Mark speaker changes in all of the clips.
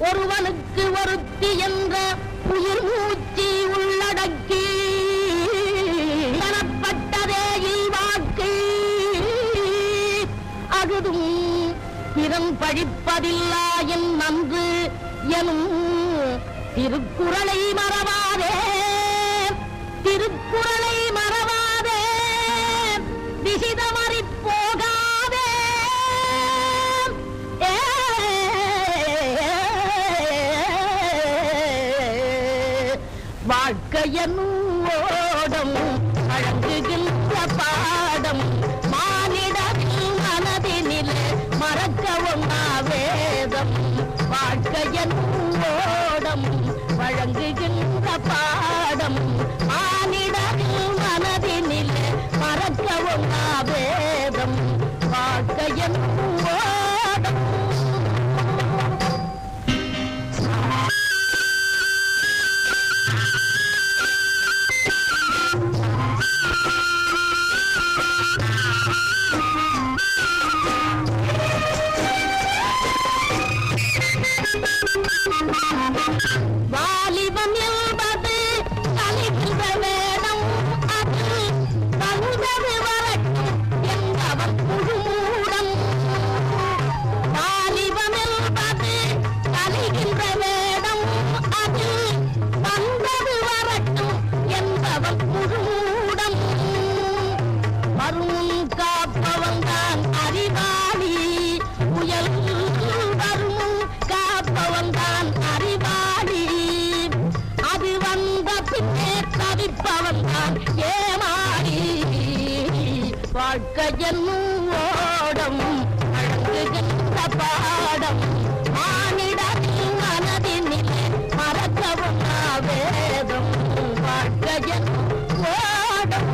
Speaker 1: ஒருவனுக்கு ஒருத்தி என்ற உயிர் மூச்சி உள்ளடக்கி எனப்பட்டதே இல்வாக்கு அகுதும் திறம் பழிப்பதில்லா என் நன்று எனும் திருக்குறளை மறவாதே திருக்குறளை மறவாதே திசிதமறி போகாதே வாழ்க்கையனும் ஓடம் வழங்குகின்ற பாடம் மானிடத்தில் மனதினிலே மறக்கவும் வேதம் வாழ்க்கையனும் ஓடம் வழங்குகின்ற பாடம் மானிடத்தில் மனதினிலே மறக்கவும் வேதம் வாழ்க்கையனும் ஓடம் வாலிபம் என்பது கலிகின்ற வேடம் அது வந்தது வரட்டும் என்பவர் முழுமூடம் வாலிபம் என்பது கலிகின்ற வேடம் அது வந்தது வரட்டும் என்பவர் முழுமூடம் வரும் காப்பவன் தான் அறிவாளி புயல் வரும் காப்பவன் தான் அறிவாளி அது வந்த பின்னே தவிப்பவன் தான் ஏமாடி வாழ்க்கையின் ஓடம் வழங்குகின்ற பாடம் மானிடத்தின் மனதினிலே மறக்கவும் வேதம் வாழ்க்கையின் ஓடம்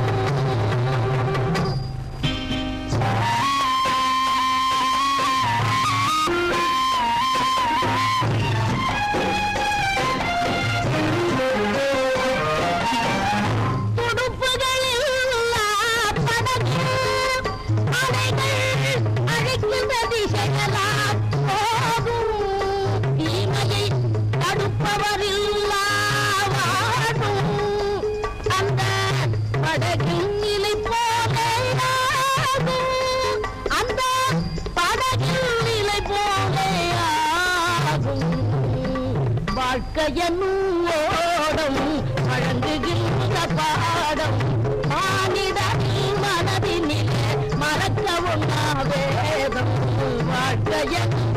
Speaker 1: வாழ்க்கையனும் ஓடம் வழங்குகின்ற பாடம் மானிடத்தின் மனதினிலே மறக்கவும் வேதம் வாழ்க்கையனும்